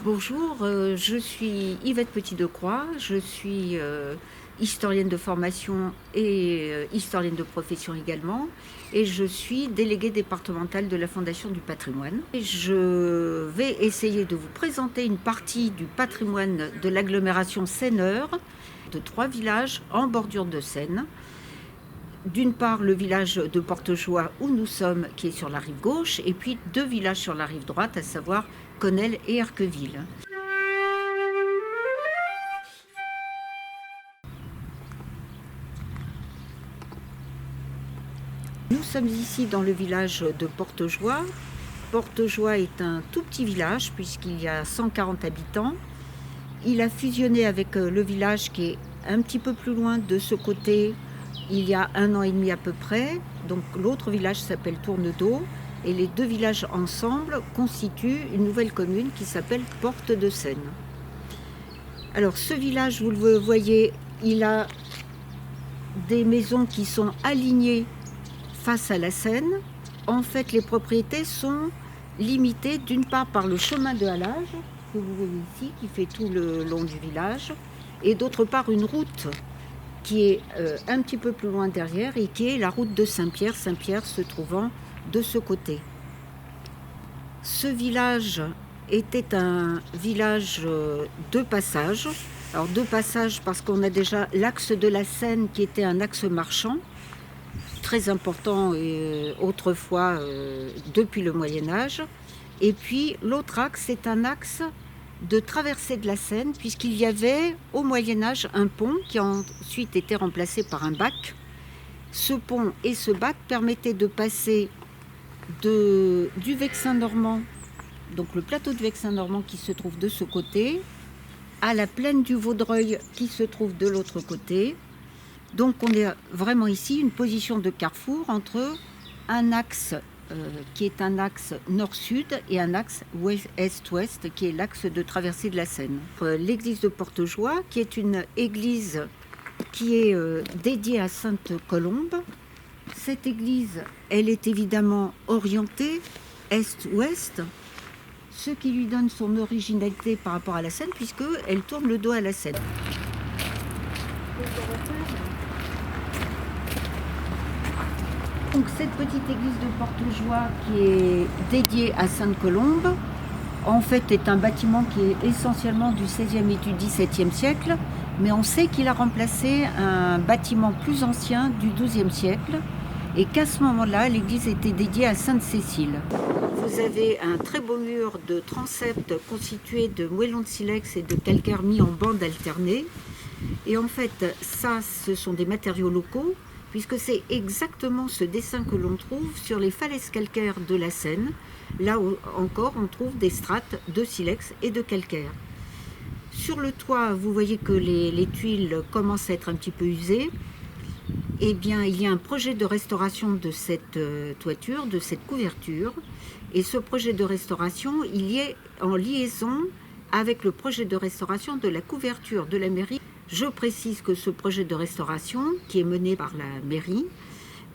Bonjour, je suis Yvette Petit-Decroix, je suis historienne de formation et historienne de profession également, et je suis déléguée départementale de la Fondation du patrimoine. Et je vais essayer de vous présenter une partie du patrimoine de l'agglomération Seineur, de 3 villages en bordure de Seine. D'une part, le village de Portejoie où nous sommes, qui est sur la rive gauche, et puis 2 villages sur la rive droite, à savoir Connelle et Arqueville. Nous sommes ici dans le village de Portejoie. Portejoie est un tout petit village puisqu'il y a 140 habitants. Il a fusionné avec le village qui est un petit peu plus loin de ce côté il y a 1 an et demi à peu près. Donc l'autre village s'appelle Tournedos et les 2 villages ensemble constituent une nouvelle commune qui s'appelle Porte de Seine. Alors ce village, vous le voyez, il a des maisons qui sont alignées face à la Seine. En fait, les propriétés sont limitées d'une part par le chemin de halage que vous voyez ici, qui fait tout le long du village, et d'autre part une route qui est un petit peu plus loin derrière et qui est la route de Saint-Pierre, Saint-Pierre se trouvant de ce côté. Ce village était un village de passage. Alors de passage parce qu'on a déjà l'axe de la Seine qui était un axe marchand, très important autrefois depuis le Moyen-Âge. Et puis l'autre axe, c'est un axe de traversée de la Seine, puisqu'il y avait au Moyen-Âge un pont qui a ensuite été remplacé par un bac. Ce pont et ce bac permettaient de passer du Vexin normand, donc le plateau de Vexin normand qui se trouve de ce côté, à la plaine du Vaudreuil qui se trouve de l'autre côté. Donc on est vraiment ici une position de carrefour entre un axe qui est un axe nord-sud et un axe est-ouest qui est l'axe de traversée de la Seine. L'église de Portejoie qui est une église qui est dédiée à Sainte Colombe. Cette église, elle est évidemment orientée est-ouest, ce qui lui donne son originalité par rapport à la Seine puisqu'elle tourne le dos à la Seine. Donc cette petite église de Portejoie qui est dédiée à Sainte-Colombe, en fait est un bâtiment qui est essentiellement du XVIe et du XVIIe siècle, mais on sait qu'il a remplacé un bâtiment plus ancien du XIIe siècle et qu'à ce moment-là, l'église était dédiée à Sainte-Cécile. Vous avez un très beau mur de transept constitué de moellons de silex et de calcaire mis en bandes alternées. Et en fait, ça, ce sont des matériaux locaux, puisque c'est exactement ce dessin que l'on trouve sur les falaises calcaires de la Seine. Là où encore, on trouve des strates de silex et de calcaire. Sur le toit, vous voyez que les tuiles commencent à être un petit peu usées. Eh bien, il y a un projet de restauration de cette toiture, de cette couverture. Et ce projet de restauration, il y est en liaison avec le projet de restauration de la couverture de la mairie. Je précise que ce projet de restauration, qui est mené par la mairie,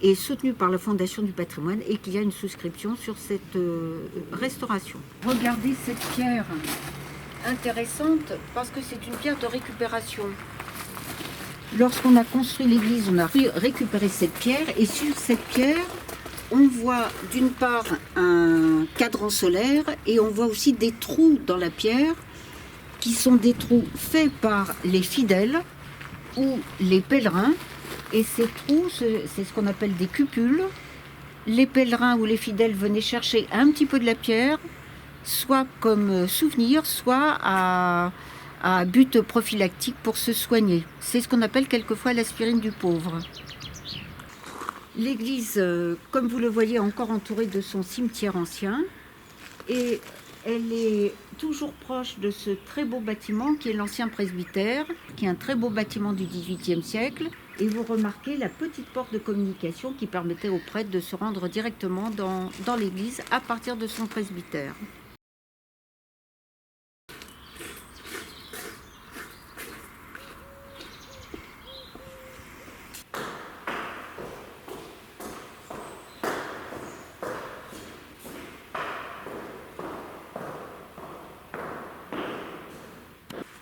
est soutenu par la Fondation du patrimoine et qu'il y a une souscription sur cette restauration. Regardez cette pierre intéressante parce que c'est une pierre de récupération. Lorsqu'on a construit l'église, on a récupéré cette pierre et sur cette pierre, on voit d'une part un cadran solaire et on voit aussi des trous dans la pierre qui sont des trous faits par les fidèles ou les pèlerins. Et ces trous, c'est ce qu'on appelle des cupules. Les pèlerins ou les fidèles venaient chercher un petit peu de la pierre, soit comme souvenir, soit à but prophylactique pour se soigner. C'est ce qu'on appelle quelquefois l'aspirine du pauvre. L'église, comme vous le voyez, est encore entourée de son cimetière ancien. Et elle est toujours proche de ce très beau bâtiment qui est l'ancien presbytère, qui est un très beau bâtiment du XVIIIe siècle. Et vous remarquez la petite porte de communication qui permettait aux prêtres de se rendre directement dans l'église à partir de son presbytère.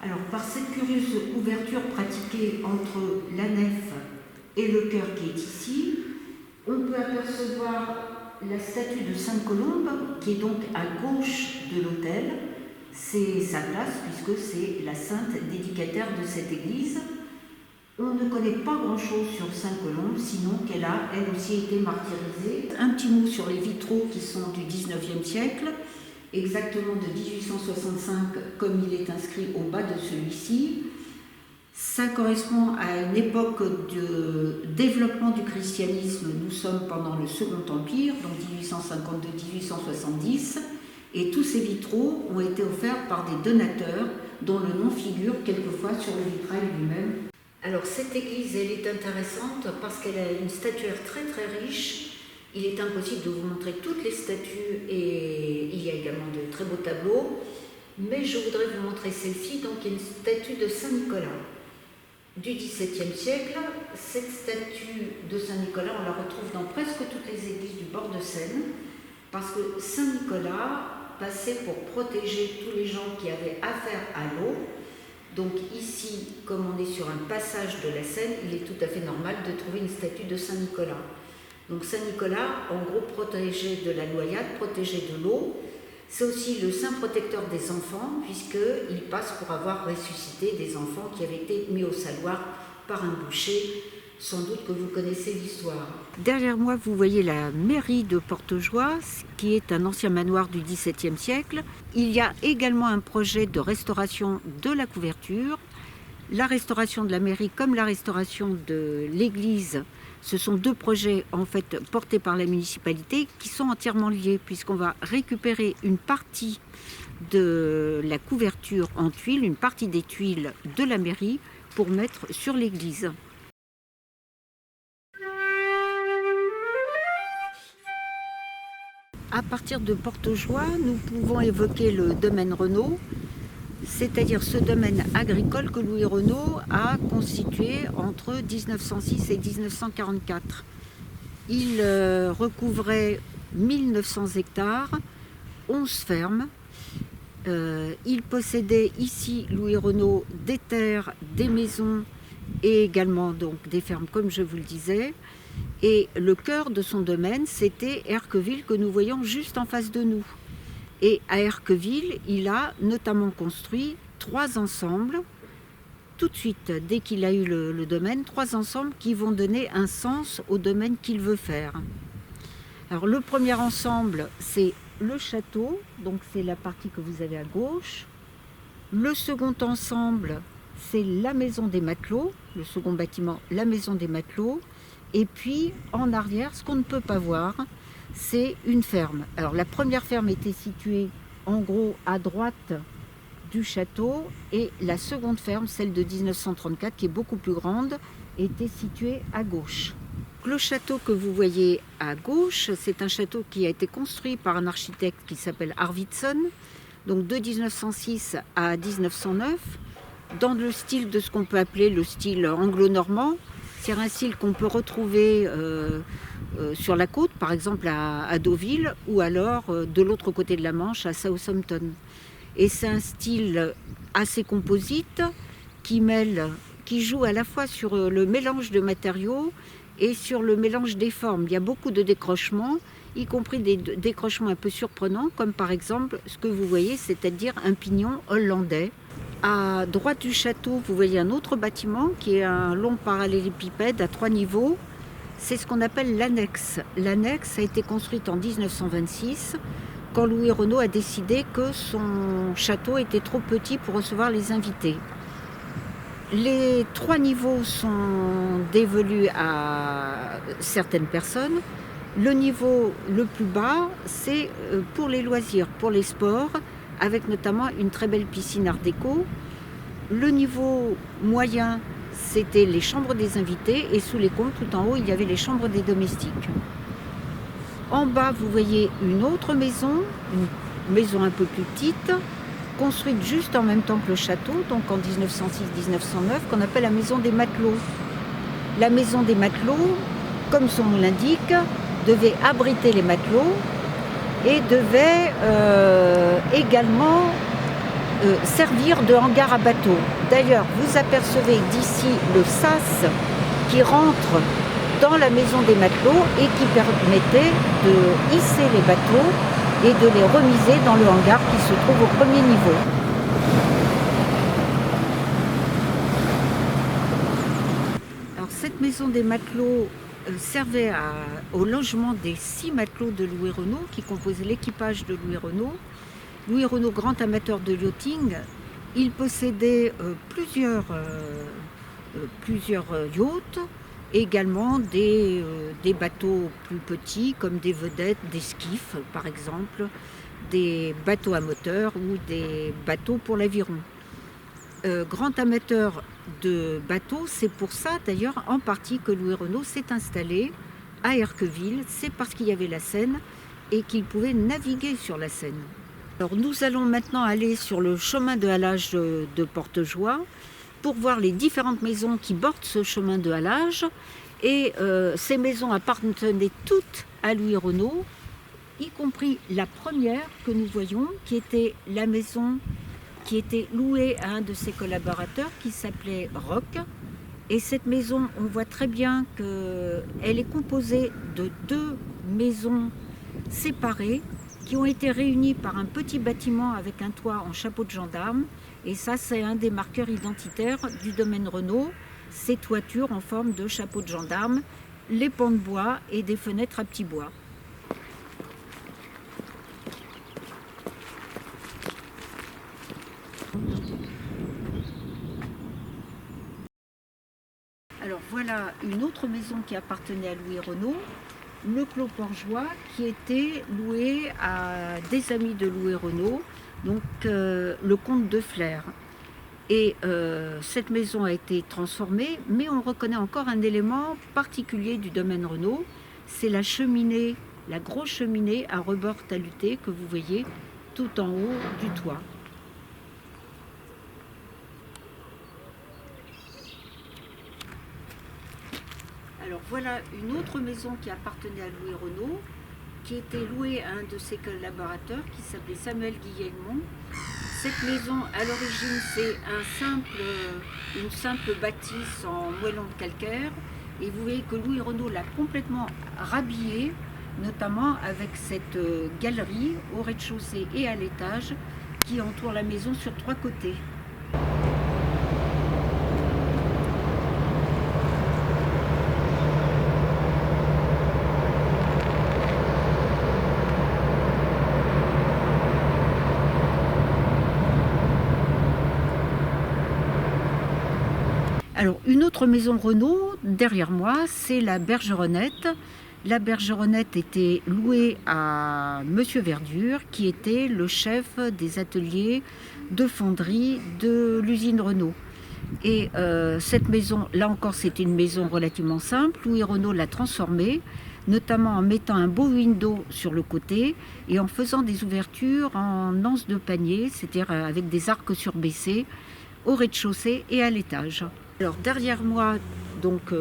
Alors, par cette curieuse ouverture pratiquée entre la nef et le chœur qui est ici, on peut apercevoir la statue de Sainte Colombe, qui est donc à gauche de l'autel. C'est sa place, puisque c'est la sainte dédicataire de cette église. On ne connaît pas grand-chose sur Sainte Colombe, sinon qu'elle a, elle aussi, été martyrisée. Un petit mot sur les vitraux qui sont du 19e siècle, exactement de 1865, comme il est inscrit au bas de celui-ci. Ça correspond à une époque de développement du christianisme. Nous sommes pendant le Second Empire, donc 1852-1870, et tous ces vitraux ont été offerts par des donateurs dont le nom figure quelquefois sur le vitrail lui-même. Alors cette église, elle est intéressante parce qu'elle a une statuaire très très riche. Il est impossible de vous montrer toutes les statues et il y a également de très beaux tableaux, mais je voudrais vous montrer celle-ci, donc qui est une statue de Saint-Nicolas du XVIIe siècle. Cette statue de Saint-Nicolas, on la retrouve dans presque toutes les églises du bord de Seine, parce que Saint-Nicolas passait pour protéger tous les gens qui avaient affaire à l'eau. Donc ici, comme on est sur un passage de la Seine, il est tout à fait normal de trouver une statue de Saint-Nicolas. Donc Saint-Nicolas, en gros, protégé de la noyade, protégé de l'eau. C'est aussi le saint protecteur des enfants, puisqu'il passe pour avoir ressuscité des enfants qui avaient été mis au saloir par un boucher. Sans doute que vous connaissez l'histoire. Derrière moi, vous voyez la mairie de Portejoie, qui est un ancien manoir du XVIIe siècle. Il y a également un projet de restauration de la couverture. La restauration de la mairie comme la restauration de l'église, ce sont deux projets en fait portés par la municipalité qui sont entièrement liés, puisqu'on va récupérer une partie de la couverture en tuiles, une partie des tuiles de la mairie pour mettre sur l'église. À partir de Portejoie, nous pouvons évoquer le domaine Renault, c'est-à-dire ce domaine agricole que Louis Renault a constitué entre 1906 et 1944. Il recouvrait 1900 hectares, 11 fermes. Il possédait ici, Louis Renault, des terres, des maisons et également donc des fermes, comme je vous le disais. Et le cœur de son domaine, c'était Erqueville, que nous voyons juste en face de nous. Et à Erqueville, il a notamment construit 3 ensembles, tout de suite, dès qu'il a eu le domaine, 3 ensembles qui vont donner un sens au domaine qu'il veut faire. Alors le premier ensemble, c'est le château, donc c'est la partie que vous avez à gauche. Le second ensemble, c'est la maison des matelots, le second bâtiment, la maison des matelots. Et puis, en arrière, ce qu'on ne peut pas voir, c'est une ferme. Alors, la première ferme était située, en gros, à droite du château. Et la seconde ferme, celle de 1934, qui est beaucoup plus grande, était située à gauche. Le château que vous voyez à gauche, c'est un château qui a été construit par un architecte qui s'appelle Arvidsson, donc de 1906 à 1909, dans le style de ce qu'on peut appeler le style anglo-normand. C'est un style qu'on peut retrouver sur la côte, par exemple à Deauville, ou alors de l'autre côté de la Manche, à Southampton. Et c'est un style assez composite qui joue à la fois sur le mélange de matériaux et sur le mélange des formes. Il y a beaucoup de décrochements, y compris des décrochements un peu surprenants, comme par exemple ce que vous voyez, c'est-à-dire un pignon hollandais. À droite du château, vous voyez un autre bâtiment qui est un long parallélépipède à 3 niveaux. C'est ce qu'on appelle l'annexe. L'annexe a été construite en 1926, quand Louis Renault a décidé que son château était trop petit pour recevoir les invités. Les 3 niveaux sont dévolus à certaines personnes. Le niveau le plus bas, c'est pour les loisirs, pour les sports, avec notamment une très belle piscine art déco. Le niveau moyen, c'était les chambres des invités, et sous les combles, tout en haut, il y avait les chambres des domestiques. En bas, vous voyez une autre maison, une maison un peu plus petite, construite juste en même temps que le château, donc en 1906-1909, qu'on appelle la maison des matelots. La maison des matelots, comme son nom l'indique, devait abriter les matelots et devait également servir de hangar à bateau. D'ailleurs, vous apercevez d'ici le sas qui rentre dans la maison des matelots et qui permettait de hisser les bateaux et de les remiser dans le hangar qui se trouve au premier niveau. Alors, cette maison des matelots servait au logement des 6 matelots de Louis Renault qui composaient l'équipage de Louis Renault. Louis Renault, grand amateur de yachting, il possédait plusieurs yachts, également des bateaux plus petits comme des vedettes, des skiffs par exemple, des bateaux à moteur ou des bateaux pour l'aviron. Grand amateur de bateaux, c'est pour ça d'ailleurs en partie que Louis Renault s'est installé à Erqueville, c'est parce qu'il y avait la Seine et qu'il pouvait naviguer sur la Seine. Alors nous allons maintenant aller sur le chemin de halage de Portejoie pour voir les différentes maisons qui bordent ce chemin de halage. Et ces maisons appartenaient toutes à Louis Renault, y compris la première que nous voyons, qui était la maison qui était louée à un de ses collaborateurs qui s'appelait Roch. Et cette maison, on voit très bien qu'elle est composée de 2 maisons séparées qui ont été réunies par un petit bâtiment avec un toit en chapeau de gendarme. Et ça, c'est un des marqueurs identitaires du domaine Renault, ces toitures en forme de chapeau de gendarme, les pans de bois et des fenêtres à petits bois. Alors voilà une autre maison qui appartenait à Louis Renault, le Clos Portjoie, qui était loué à des amis de Louis Renault, donc le comte de Flers. Et cette maison a été transformée, mais on reconnaît encore un élément particulier du domaine Renault, c'est la cheminée, la grosse cheminée à rebord taluté que vous voyez tout en haut du toit. Alors voilà une autre maison qui appartenait à Louis Renault, qui était louée à un de ses collaborateurs qui s'appelait Samuel Guillemont. Cette maison, à l'origine, c'est une simple bâtisse en moellon de calcaire. Et vous voyez que Louis Renault l'a complètement rhabillée, notamment avec cette galerie au rez-de-chaussée et à l'étage qui entoure la maison sur 3 côtés. Alors, une autre maison Renault, derrière moi, c'est la Bergeronnette. La Bergeronnette était louée à Monsieur Verdure, qui était le chef des ateliers de fonderie de l'usine Renault. Et cette maison, là encore, c'était une maison relativement simple. Louis Renault l'a transformée, notamment en mettant un beau window sur le côté et en faisant des ouvertures en anse de panier, c'est-à-dire avec des arcs surbaissés au rez-de-chaussée et à l'étage. Alors derrière moi, donc,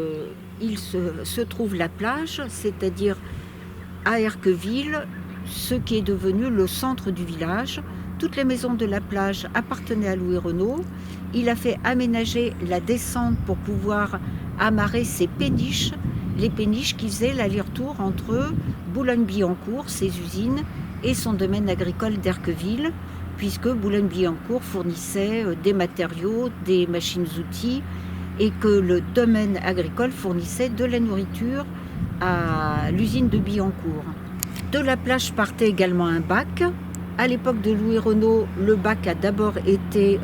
il se trouve la plage, c'est-à-dire à Erqueville, ce qui est devenu le centre du village. Toutes les maisons de la plage appartenaient à Louis Renault. Il a fait aménager la descente pour pouvoir amarrer ses péniches, les péniches qui faisaient l'aller-retour entre Boulogne-Billancourt, ses usines, et son domaine agricole d'Erqueville, puisque Boulogne-Billancourt fournissait des matériaux, des machines-outils, et que le domaine agricole fournissait de la nourriture à l'usine de Billancourt. De la plage partait également un bac. À l'époque de Louis Renault, le bac a d'abord été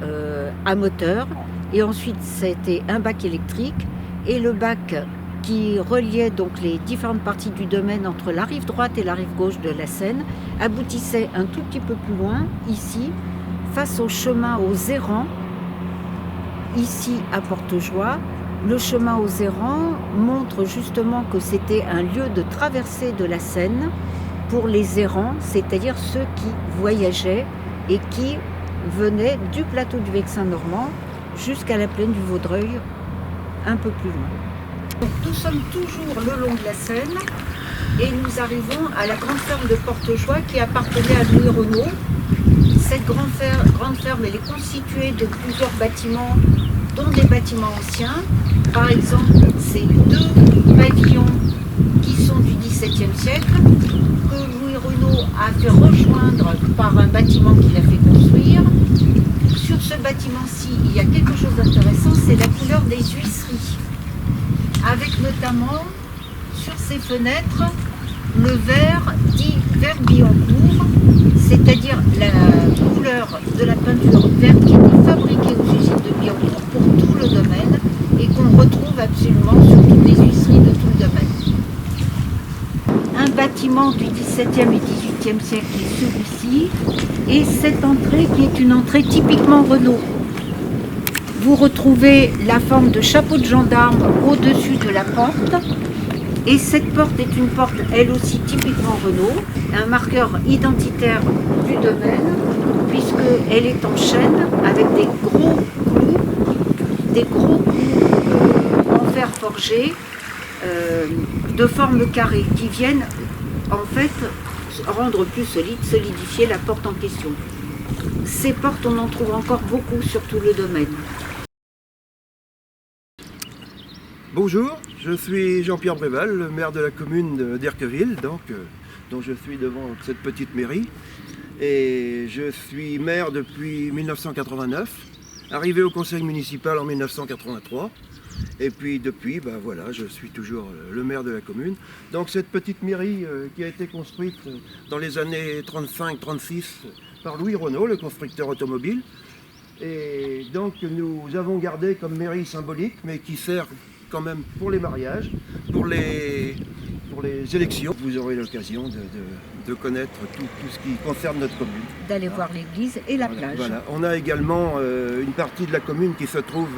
à moteur, et ensuite c'était un bac électrique, et le bac qui reliait donc les différentes parties du domaine entre la rive droite et la rive gauche de la Seine aboutissait un tout petit peu plus loin, ici, face au chemin aux errants, ici à Portejoie. Le chemin aux errants montre justement que c'était un lieu de traversée de la Seine pour les errants, c'est-à-dire ceux qui voyageaient et qui venaient du plateau du Vexin normand jusqu'à la plaine du Vaudreuil, un peu plus loin. Donc, nous sommes toujours le long de la Seine et nous arrivons à la grande ferme de Portejoie qui appartenait à Louis Renault. Cette grande ferme, elle est constituée de plusieurs bâtiments, dont des bâtiments anciens. Par exemple, ces deux pavillons qui sont du XVIIe siècle, que Louis Renault a fait rejoindre par un bâtiment qu'il a fait construire. Sur ce bâtiment-ci, il y a quelque chose d'intéressant, c'est la couleur des huisseries, avec notamment sur ces fenêtres le vert dit vert Billancourt, c'est-à-dire la couleur de la peinture verte qui était fabriquée aux usines de Billancourt pour tout le domaine et qu'on retrouve absolument sur toutes les huisseries de tout le domaine. Un bâtiment du XVIIe et XVIIIe siècle est celui-ci, et cette entrée qui est une entrée typiquement Renault. Vous retrouvez la forme de chapeau de gendarme au-dessus de la porte. Et cette porte est une porte, elle aussi, typiquement Renault, un marqueur identitaire du domaine, puisqu'elle est en chêne avec des gros clous en fer forgé de forme carrée qui viennent en fait rendre plus solide, solidifier la porte en question. Ces portes, on en trouve encore beaucoup sur tout le domaine. Bonjour, je suis Jean-Pierre Bréval, le maire de la commune d'Erqueville, dont je suis devant cette petite mairie. Et je suis maire depuis 1989, arrivé au conseil municipal en 1983. Et puis depuis, voilà, je suis toujours le maire de la commune. Donc cette petite mairie qui a été construite dans les années 35-36 par Louis Renault, le constructeur automobile. Et donc nous avons gardé comme mairie symbolique, mais qui sert quand même pour les mariages, pour les élections. Vous aurez l'occasion de connaître tout ce qui concerne notre commune. D'aller voir l'église et la plage. Voilà. On a également une partie de la commune qui se trouve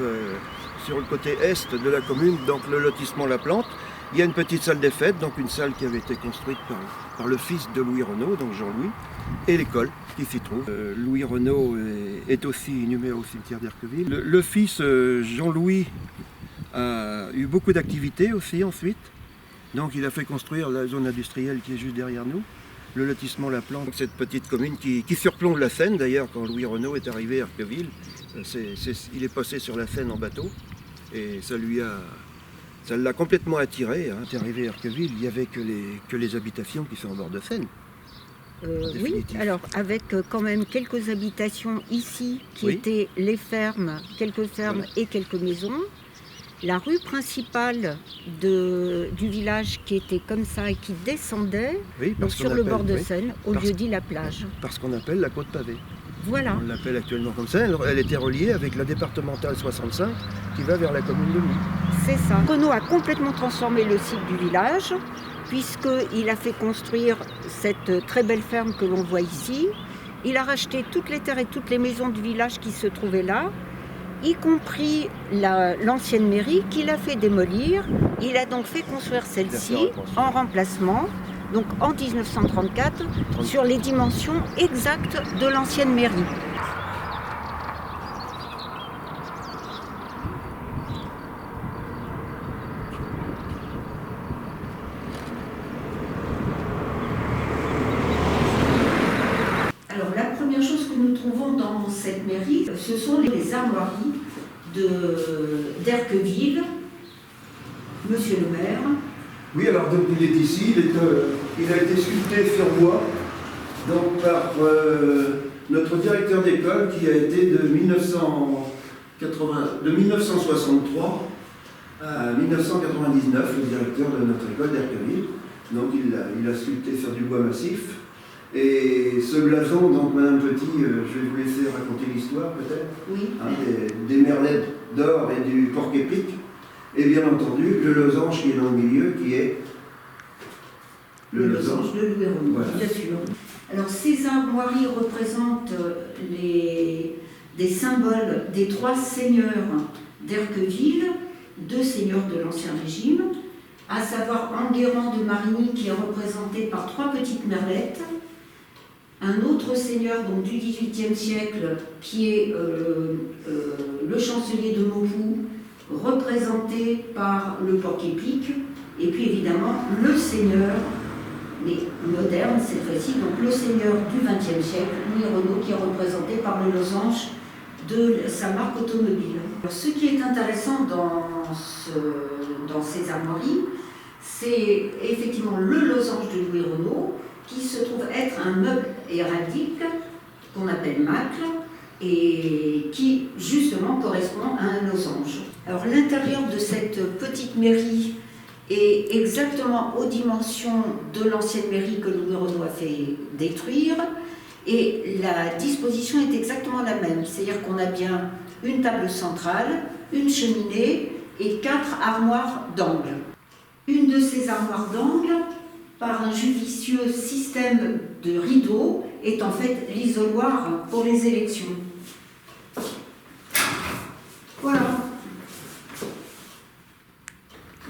sur le côté est de la commune, donc le lotissement La Plante. Il y a une petite salle des fêtes, donc une salle qui avait été construite par le fils de Louis Renault, donc Jean-Louis, et l'école qui s'y trouve. Louis Renault est aussi inhumé au cimetière d'Erqueville. Le fils Jean-Louis a eu beaucoup d'activités aussi ensuite. Donc il a fait construire la zone industrielle qui est juste derrière nous, le lotissement La Plante, cette petite commune qui surplombe la Seine. D'ailleurs, quand Louis Renault est arrivé à Erqueville, il est passé sur la Seine en bateau et ça l'a complètement attiré. Hein. Il est arrivé à Erqueville, il n'y avait que les habitations qui sont en bord de Seine. Oui, alors avec quand même quelques habitations ici qui étaient les fermes, quelques fermes et quelques maisons. La rue principale du village qui était comme ça et qui descendait donc sur le bord de Seine, au lieu dit la plage. Parce qu'on appelle la côte pavée. Voilà. On l'appelle actuellement comme ça. Elle était reliée avec la départementale 65 qui va vers la commune de Louis. C'est ça. Renault a complètement transformé le site du village puisqu'il a fait construire cette très belle ferme que l'on voit ici. Il a racheté toutes les terres et toutes les maisons du village qui se trouvaient là, y compris l'ancienne mairie qu'il a fait démolir. Il a donc fait construire celle-ci en remplacement, donc en 1934, sur les dimensions exactes de l'ancienne mairie. Alors la première chose que nous trouvons dans cette mairie, ce sont les armoiries d'Erqueville, monsieur le maire. Oui, alors donc il est ici, il a été sculpté sur bois donc, par notre directeur d'école qui a été de 1963 à 1999, le directeur de notre école d'Erqueville. Donc il a sculpté sur du bois massif. Et ce blason, donc Madame Petit, je vais vous laisser raconter l'histoire peut-être, oui. Hein, des merlets d'or et du porc-épic, et bien entendu le losange qui est dans le milieu, qui est le losange de Louis Renault, voilà. Bien sûr. Alors ces armoiries représentent des symboles des trois seigneurs d'Erqueville, deux seigneurs de l'Ancien Régime, à savoir Enguerrand de Marigny qui est représenté par trois petites merlettes, un autre seigneur donc, du XVIIIe siècle qui est le chancelier de Maupoux, représenté par le porc-épic, et puis évidemment le seigneur mais moderne cette fois-ci, donc le seigneur du XXe siècle, Louis Renault, qui est représenté par le losange de sa marque automobile. Alors, ce qui est intéressant dans ces armoiries, c'est effectivement le losange de Louis Renault, qui se trouve être un meuble héraldique qu'on appelle macle, et qui justement correspond à un losange. Alors l'intérieur de cette petite mairie est exactement aux dimensions de l'ancienne mairie que Louis Renault a fait détruire, et la disposition est exactement la même, c'est-à-dire qu'on a bien une table centrale, une cheminée et 4 armoires d'angle. Une de ces armoires d'angle, par un judicieux système de rideaux, est en fait l'isoloir pour les élections. Voilà.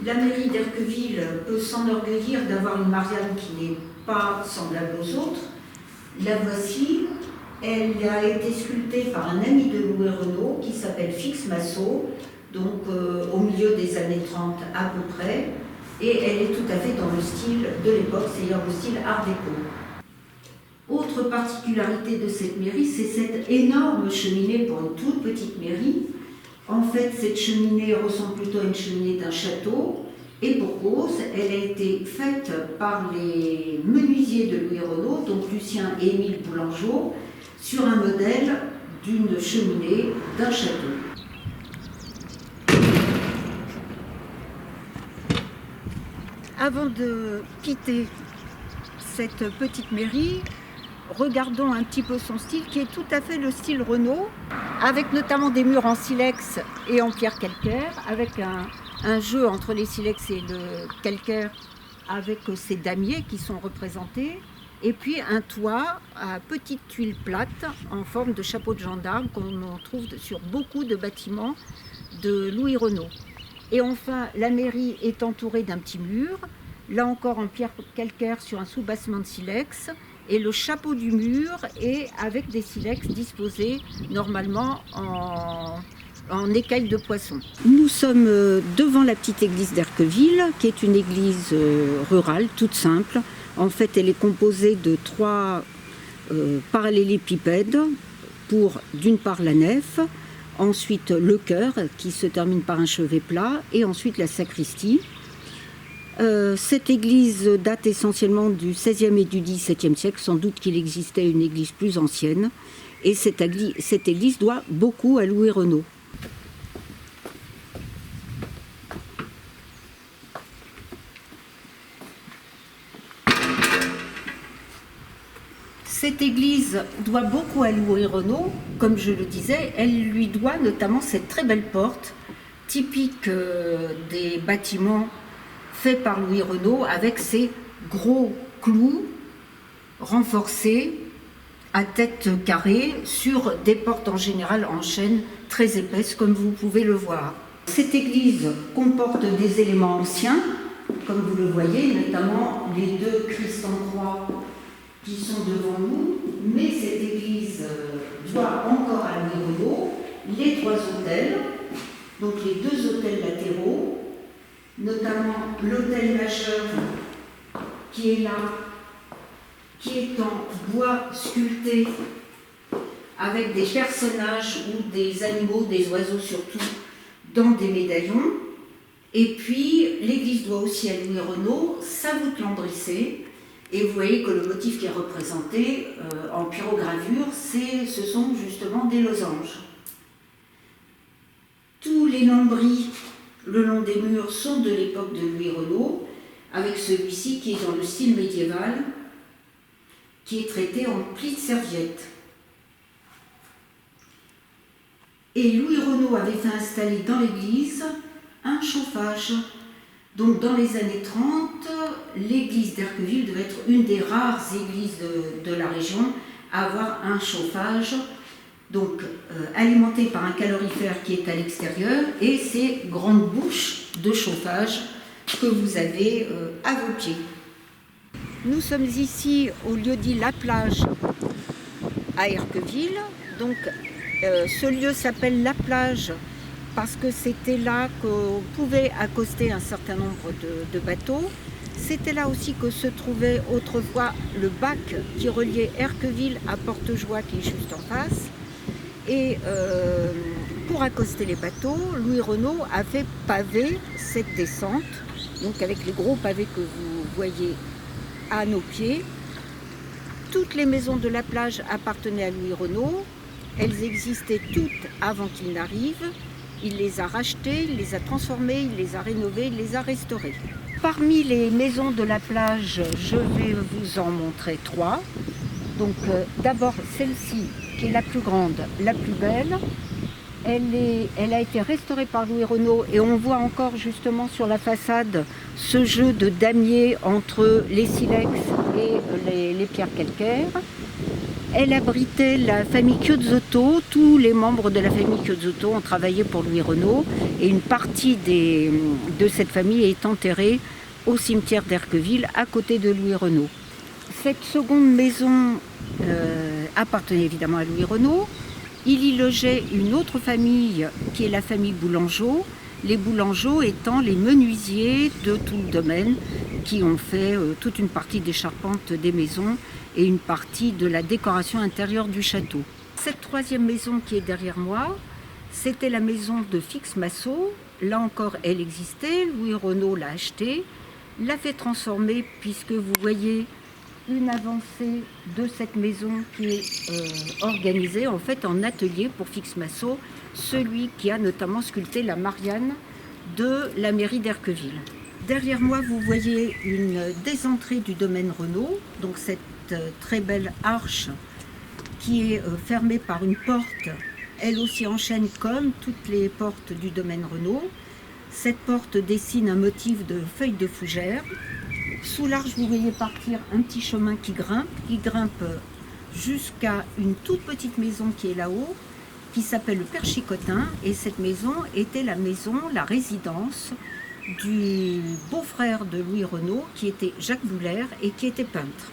La mairie d'Erqueville peut s'enorgueillir d'avoir une Marianne qui n'est pas semblable aux autres. La voici. Elle a été sculptée par un ami de Louis Renault qui s'appelle Fix Massot, donc au milieu des années 30 à peu près. Et elle est tout à fait dans le style de l'époque, c'est-à-dire le style art déco. Autre particularité de cette mairie, c'est cette énorme cheminée pour une toute petite mairie. En fait, cette cheminée ressemble plutôt à une cheminée d'un château, et pour cause, elle a été faite par les menuisiers de Louis Renault, donc Lucien et Émile Boulangeau, sur un modèle d'une cheminée d'un château. Avant de quitter cette petite mairie, regardons un petit peu son style, qui est tout à fait le style Renault, avec notamment des murs en silex et en pierre calcaire, avec un jeu entre les silex et le calcaire, avec ces damiers qui sont représentés, et puis un toit à petites tuiles plates en forme de chapeau de gendarme qu'on trouve sur beaucoup de bâtiments de Louis Renault. Et enfin, la mairie est entourée d'un petit mur, là encore en pierre calcaire sur un soubassement de silex, et le chapeau du mur est avec des silex disposés normalement en écailles de poisson. Nous sommes devant la petite église d'Erqueville, qui est une église rurale, toute simple. En fait, elle est composée de 3 parallélépipèdes pour, d'une part, la nef, ensuite le chœur qui se termine par un chevet plat, et ensuite la sacristie. Cette église date essentiellement du XVIe et du XVIIe siècle, sans doute qu'il existait une église plus ancienne, et cette église doit beaucoup à Louis Renault. Cette église doit beaucoup à Louis Renault, comme je le disais, elle lui doit notamment cette très belle porte, typique des bâtiments faits par Louis Renault, avec ses gros clous renforcés à tête carrée sur des portes en général en chêne très épaisses, comme vous pouvez le voir. Cette église comporte des éléments anciens, comme vous le voyez, notamment les 2 Christ en croix qui sont devant nous, mais cette église doit encore à Louis Renault les 3 autels, donc les 2 autels latéraux, notamment l'autel majeur qui est là, qui est en bois sculpté avec des personnages ou des animaux, des oiseaux surtout, dans des médaillons. Et puis l'église doit aussi à Louis Renault sa voûte lambrissée. Et vous voyez que le motif qui est représenté en pyrogravure, ce sont justement des losanges. Tous les lambris le long des murs sont de l'époque de Louis Renault, avec celui-ci qui est dans le style médiéval, qui est traité en plis de serviette. Et Louis Renault avait fait installer dans l'église un chauffage. Donc dans les années 30, l'église d'Erqueville devait être une des rares églises de la région à avoir un chauffage, donc alimenté par un calorifère qui est à l'extérieur et ces grandes bouches de chauffage que vous avez à vos pieds. Nous sommes ici au lieu-dit La Plage à Erqueville. Donc ce lieu s'appelle La Plage parce que c'était là qu'on pouvait accoster un certain nombre de bateaux. C'était là aussi que se trouvait autrefois le bac qui reliait Erqueville à Portejoie, qui est juste en face. Et pour accoster les bateaux, Louis Renault a fait paver cette descente, donc avec les gros pavés que vous voyez à nos pieds. Toutes les maisons de la plage appartenaient à Louis Renault. Elles existaient toutes avant qu'il n'arrive. Il les a rachetées, il les a transformées, il les a rénovées, il les a restaurées. Parmi les maisons de la plage, je vais vous en montrer 3. Donc d'abord celle-ci, qui est la plus grande, la plus belle. Elle a été restaurée par Louis Renault et on voit encore justement sur la façade ce jeu de damier entre les silex et les pierres calcaires. Elle abritait la famille Chiuzzotto. Tous les membres de la famille Chiuzzotto ont travaillé pour Louis Renault et une partie de cette famille est enterrée au cimetière d'Erqueville à côté de Louis Renault. Cette seconde maison appartenait évidemment à Louis Renault. Il y logeait une autre famille qui est la famille Boulangeau, les Boulangeaux étant les menuisiers de tout le domaine qui ont fait toute une partie des charpentes des maisons et une partie de la décoration intérieure du château. Cette troisième maison qui est derrière moi, c'était la maison de Fix Massot. Là encore, elle existait, Louis Renault l'a achetée, l'a fait transformer puisque vous voyez une avancée de cette maison qui est organisée en fait en atelier pour Fix Massot, celui qui a notamment sculpté la Marianne de la mairie d'Erqueville. Derrière moi, vous voyez une des entrées du domaine Renault, donc cette très belle arche qui est fermée par une porte, elle aussi en chêne comme toutes les portes du domaine Renault. Cette porte dessine un motif de feuilles de fougère. Sous l'arche, vous voyez partir un petit chemin qui grimpe jusqu'à une toute petite maison qui est là-haut, qui s'appelle le Père Chicotin. Et cette maison était la résidence du beau-frère de Louis Renault, qui était Jacques Boulaire et qui était peintre.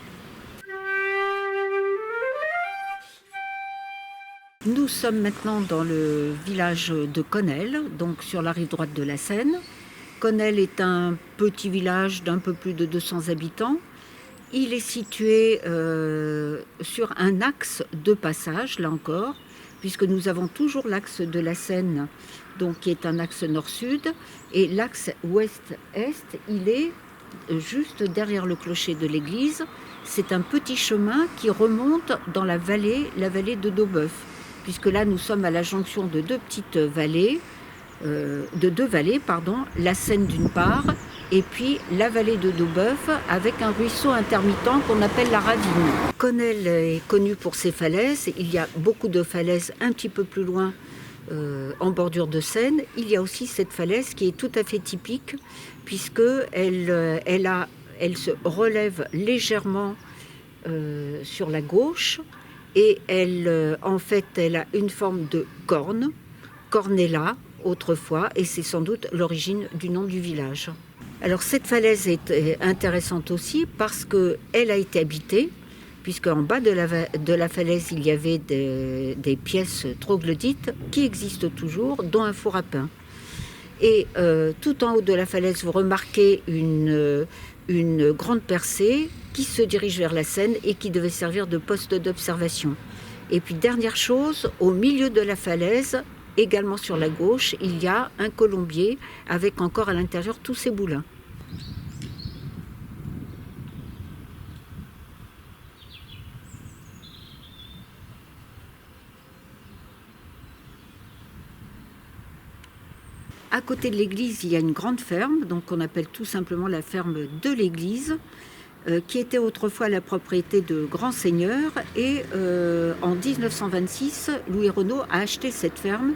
Nous sommes maintenant dans le village de Connelle, donc sur la rive droite de la Seine. Connelle est un petit village d'un peu plus de 200 habitants. Il est situé sur un axe de passage, là encore, puisque nous avons toujours l'axe de la Seine, donc qui est un axe nord-sud, et l'axe ouest-est, il est juste derrière le clocher de l'église. C'est un petit chemin qui remonte dans la vallée de Daubeuf, puisque là nous sommes à la jonction de deux vallées, la Seine d'une part, et puis la vallée de Daubeuf avec un ruisseau intermittent qu'on appelle la Ravine. Connelle est connue pour ses falaises. Il y a beaucoup de falaises un petit peu plus loin en bordure de Seine. Il y a aussi cette falaise qui est tout à fait typique puisqu'elle se relève légèrement sur la gauche et elle a une forme de corne, cornella autrefois, et c'est sans doute l'origine du nom du village. Alors cette falaise est intéressante aussi parce qu'elle a été habitée, puisque en bas de la falaise il y avait des pièces troglodytes qui existent toujours, dont un four à pain. Et tout en haut de la falaise, vous remarquez une grande percée qui se dirige vers la Seine et qui devait servir de poste d'observation. Et puis dernière chose, au milieu de la falaise, également sur la gauche, il y a un colombier avec encore à l'intérieur tous ses boulins. À côté de l'église, il y a une grande ferme, donc on appelle tout simplement la ferme de l'église, qui était autrefois la propriété de grands seigneurs. Et en 1926, Louis Renault a acheté cette ferme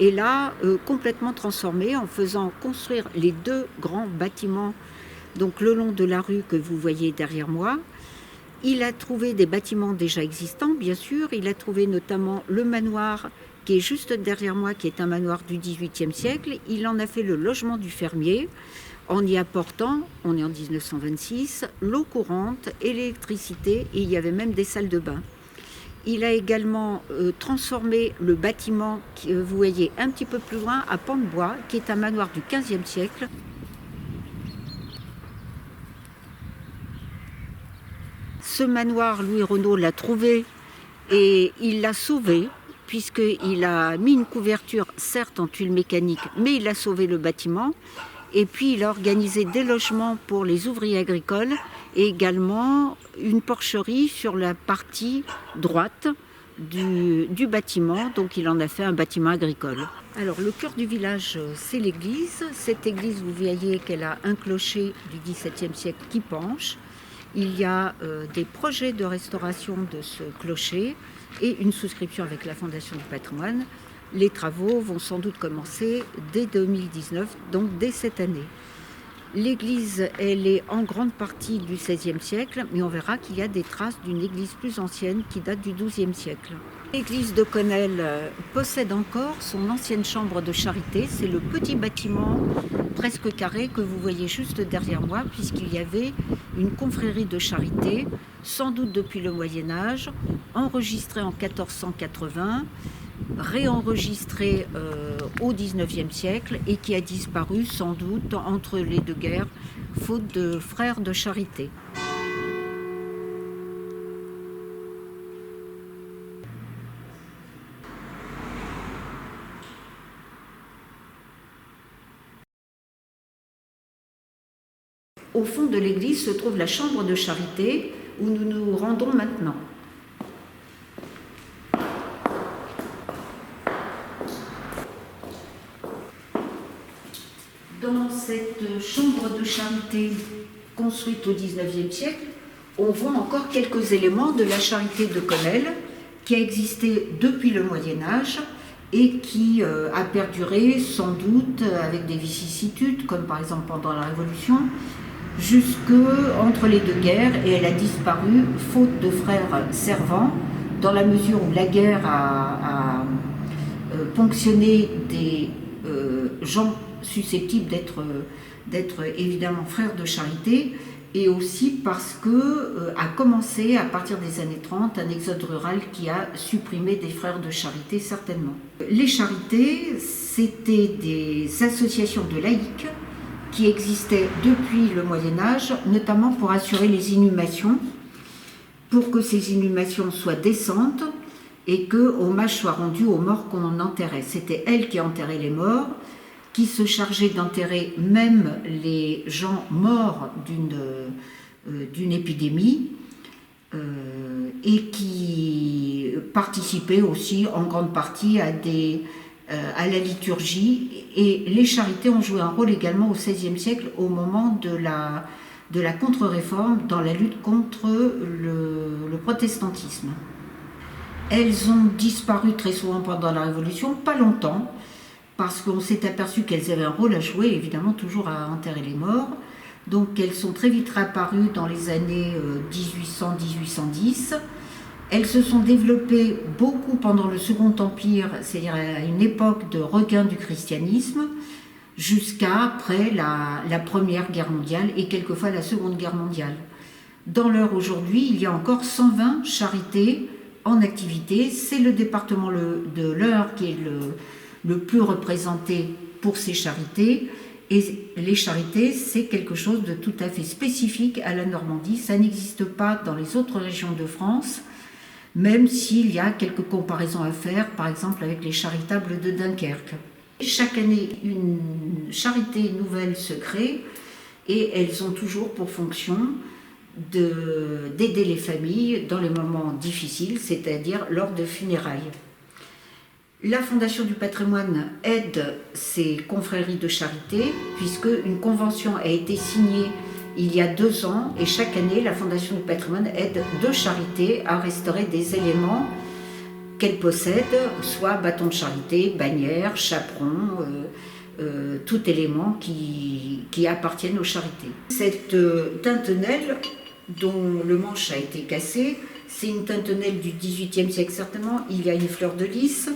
et l'a complètement transformée en faisant construire les deux grands bâtiments donc le long de la rue que vous voyez derrière moi. Il a trouvé des bâtiments déjà existants, bien sûr. Il a trouvé notamment le manoir qui est juste derrière moi, qui est un manoir du XVIIIe siècle. Il en a fait le logement du fermier, en y apportant, on est en 1926, l'eau courante et l'électricité, et il y avait même des salles de bain. Il a également transformé le bâtiment que vous voyez un petit peu plus loin, à Pan-de-Bois, qui est un manoir du XVe siècle. ce manoir, Louis Renaud l'a trouvé et il l'a sauvé, puisqu'il a mis une couverture, certes en tuile mécanique, mais il a sauvé le bâtiment. Et puis il a organisé des logements pour les ouvriers agricoles et également une porcherie sur la partie droite du bâtiment. Donc il en a fait un bâtiment agricole. Alors le cœur du village, c'est l'église. Cette église, vous voyez qu'elle a un clocher du XVIIe siècle qui penche. Il y a des projets de restauration de ce clocher et une souscription avec la Fondation du patrimoine. Les travaux vont sans doute commencer dès 2019, donc dès cette année. L'église, elle est en grande partie du XVIe siècle, mais on verra qu'il y a des traces d'une église plus ancienne qui date du XIIe siècle. L'église de Connelle possède encore son ancienne chambre de charité. C'est le petit bâtiment presque carré que vous voyez juste derrière moi, puisqu'il y avait une confrérie de charité, sans doute depuis le Moyen-Âge, enregistrée en 1480, réenregistré au XIXe siècle et qui a disparu sans doute entre les deux guerres, faute de frères de charité. Au fond de l'église se trouve la chambre de charité où nous nous rendons maintenant. Dans cette chambre de charité construite au XIXe siècle, on voit encore quelques éléments de la charité de Connelle qui a existé depuis le Moyen-Âge et qui a perduré sans doute avec des vicissitudes, comme par exemple pendant la Révolution, jusque entre les deux guerres, et elle a disparu faute de frères servants, dans la mesure où la guerre a ponctionné des gens susceptibles d'être évidemment frères de charité, et aussi parce que a commencé à partir des années 30 un exode rural qui a supprimé des frères de charité certainement. Les charités, c'était des associations de laïcs qui existaient depuis le Moyen-Âge, notamment pour assurer les inhumations, pour que ces inhumations soient décentes et que hommage soit rendu aux morts qu'on enterrait. C'était elles qui enterraient les morts, qui se chargeaient d'enterrer même les gens morts d'une épidémie et qui participaient aussi en grande partie à la liturgie. Et les charités ont joué un rôle également au XVIe siècle au moment de la contre-réforme dans la lutte contre le protestantisme. Elles ont disparu très souvent pendant la Révolution, pas longtemps, parce qu'on s'est aperçu qu'elles avaient un rôle à jouer, évidemment toujours à enterrer les morts. Donc elles sont très vite réapparues dans les années 1800-1810. Elles se sont développées beaucoup pendant le Second Empire, c'est-à-dire à une époque de regain du christianisme, jusqu'à après la Première Guerre mondiale et quelquefois la Seconde Guerre mondiale. Dans l'Eure aujourd'hui, il y a encore 120 charités en activité. C'est le département de l'Eure qui est le plus représenté pour ces charités. Et les charités, c'est quelque chose de tout à fait spécifique à la Normandie. Ça n'existe pas dans les autres régions de France, même s'il y a quelques comparaisons à faire, par exemple avec les charitables de Dunkerque. Chaque année, une charité nouvelle se crée et elles ont toujours pour fonction d'aider les familles dans les moments difficiles, c'est-à-dire lors de funérailles. La Fondation du patrimoine aide ces confréries de charité, puisque une convention a été signée il y a 2 ans, et chaque année, la Fondation du patrimoine aide 2 charités à restaurer des éléments qu'elles possèdent, soit bâtons de charité, bannières, chaperons, tout élément qui appartiennent aux charités. Cette tintenelle, dont le manche a été cassé, c'est une tintenelle du XVIIIe siècle certainement. Il y a une fleur de lys.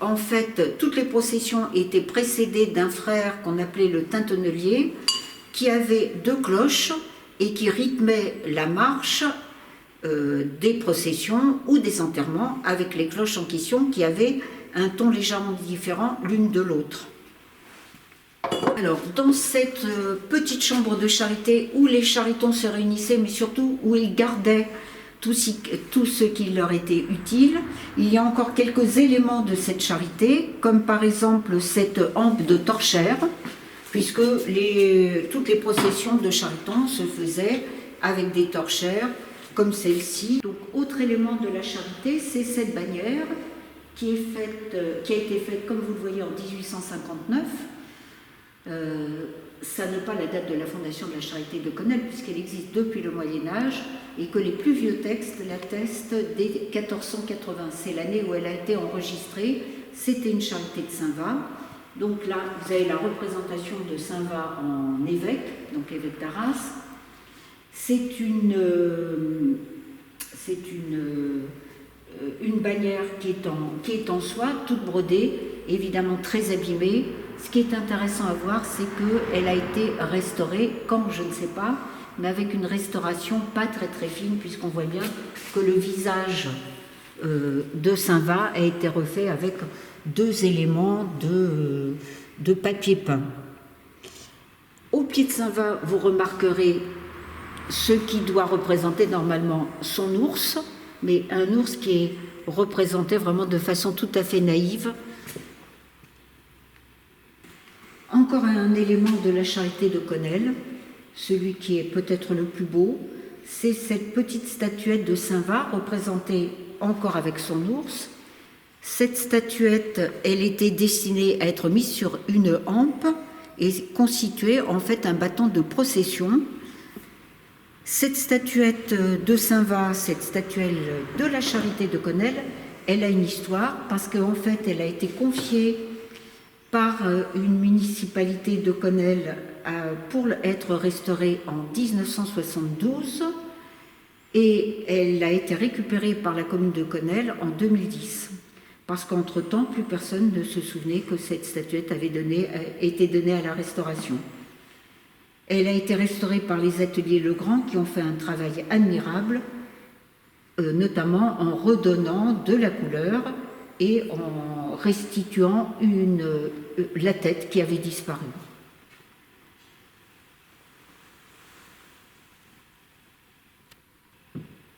En fait, toutes les processions étaient précédées d'un frère qu'on appelait le tintenelier, qui avait 2 cloches et qui rythmait la marche des processions ou des enterrements avec les cloches en question qui avaient un ton légèrement différent l'une de l'autre. Alors, dans cette petite chambre de charité où les charitons se réunissaient, mais surtout où ils gardaient tout ce qui leur était utile. Il y a encore quelques éléments de cette charité, comme par exemple cette hampe de torchère, puisque toutes les processions de Charenton se faisaient avec des torchères comme celle-ci. Donc, autre élément de la charité, c'est cette bannière qui a été faite, comme vous le voyez, en 1859. Ça n'est pas la date de la fondation de la charité de Connelle, puisqu'elle existe depuis le Moyen-Âge, et que les plus vieux textes l'attestent dès 1480. C'est l'année où elle a été enregistrée. C'était une charité de Saint-Va. Donc là, vous avez la représentation de Saint-Va en évêque, donc évêque d'Arras. C'est une bannière qui est en soie, toute brodée, évidemment très abîmée. Ce qui est intéressant à voir, c'est qu'elle a été restaurée, quand je ne sais pas, mais avec une restauration pas très très fine, puisqu'on voit bien que le visage de Saint-Va a été refait avec 2 éléments de papier peint. Au pied de Saint-Va, vous remarquerez ce qui doit représenter normalement son ours, mais un ours qui est représenté vraiment de façon tout à fait naïve. Encore un élément de la charité de Connelle, celui qui est peut-être le plus beau, c'est cette petite statuette de Saint-Va représentée encore avec son ours. Cette statuette, elle était destinée à être mise sur une hampe et constituait en fait un bâton de procession. Cette statuette de Saint-Va, cette statuette de la charité de Connelle, elle a une histoire parce qu'en fait, elle a été confiée par une municipalité de Connelle pour être restaurée en 1972 et elle a été récupérée par la commune de Connelle en 2010 parce qu'entre-temps, plus personne ne se souvenait que cette statuette avait été donnée à la restauration. Elle a été restaurée par les ateliers Legrand qui ont fait un travail admirable, notamment en redonnant de la couleur et en restituant la tête qui avait disparu.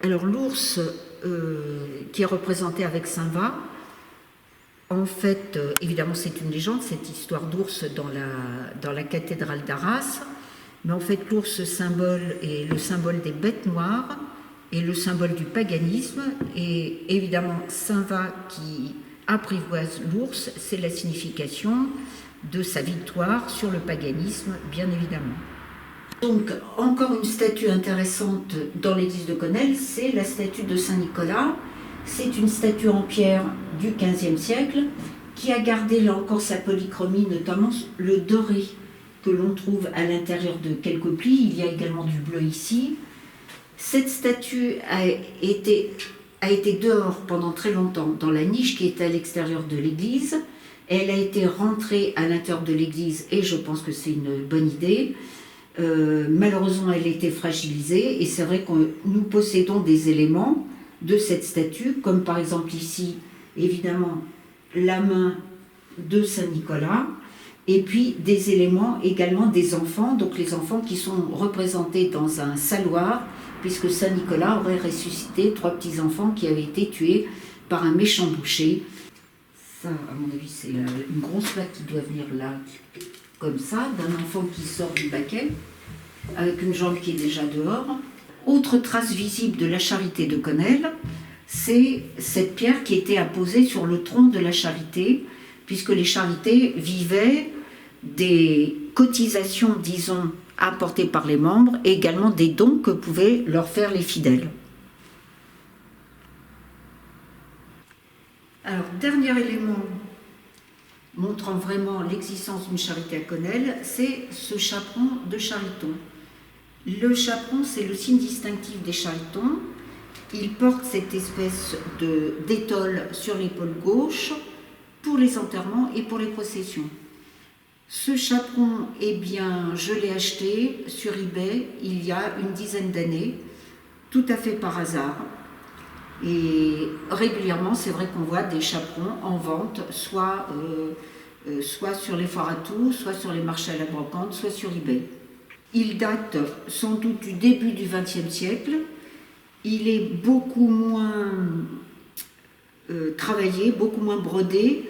Alors l'ours qui est représenté avec Saint-Va, en fait, évidemment c'est une légende, cette histoire d'ours dans la cathédrale d'Arras, mais en fait l'ours symbole est le symbole des bêtes noires et le symbole du paganisme, et évidemment Saint-Va qui apprivoise l'ours, c'est la signification de sa victoire sur le paganisme, bien évidemment. Donc, encore une statue intéressante dans l'église de Connelle, c'est la statue de Saint-Nicolas. C'est une statue en pierre du XVe siècle qui a gardé là encore sa polychromie, notamment le doré que l'on trouve à l'intérieur de quelques plis. Il y a également du bleu ici. Cette statue a été dehors pendant très longtemps, dans la niche qui est à l'extérieur de l'église. Elle a été rentrée à l'intérieur de l'église et je pense que c'est une bonne idée. Malheureusement, elle a été fragilisée et c'est vrai que nous possédons des éléments de cette statue, comme par exemple ici, évidemment, la main de Saint-Nicolas, et puis des éléments également des enfants, donc les enfants qui sont représentés dans un saloir, puisque Saint-Nicolas aurait ressuscité 3 petits-enfants qui avaient été tués par un méchant boucher. Ça, à mon avis, c'est une grosse plaque qui doit venir là, comme ça, d'un enfant qui sort du baquet, avec une jambe qui est déjà dehors. Autre trace visible de la charité de Connelle, c'est cette pierre qui était apposée sur le tronc de la charité, puisque les charités vivaient des cotisations, disons, apportées par les membres, et également des dons que pouvaient leur faire les fidèles. Alors, dernier élément montrant vraiment l'existence d'une charité à Connelle, c'est ce chaperon de Charenton. Le chaperon, c'est le signe distinctif des Charitons. Il porte cette espèce d'étole sur l'épaule gauche pour les enterrements et pour les processions. Ce chaperon, eh bien, je l'ai acheté sur eBay il y a une dizaine d'années, tout à fait par hasard. Et régulièrement, c'est vrai qu'on voit des chaperons en vente, soit sur les foires à tout, soit sur les marchés à la brocante, soit sur eBay. Il date sans doute du début du XXe siècle. Il est beaucoup moins travaillé, beaucoup moins brodé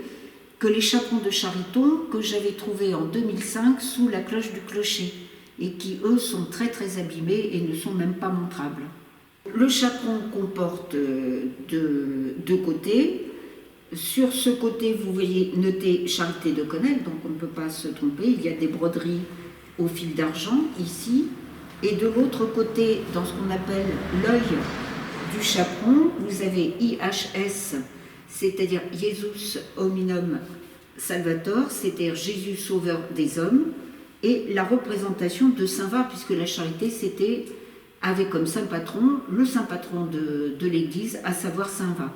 que les chaperons de Chariton que j'avais trouvés en 2005 sous la cloche du clocher et qui, eux, sont très très abîmés et ne sont même pas montrables. Le chaperon comporte deux côtés. Sur ce côté, vous voyez noté Charité de Connelle, donc on ne peut pas se tromper. Il y a des broderies au fil d'argent ici. Et de l'autre côté, dans ce qu'on appelle l'œil du chaperon, vous avez IHS, c'est-à-dire Jesus Hominum Salvator, c'est-à-dire Jésus Sauveur des hommes, et la représentation de Saint Va, puisque la charité, c'était avec comme saint patron le saint patron de l'Église, à savoir Saint Va.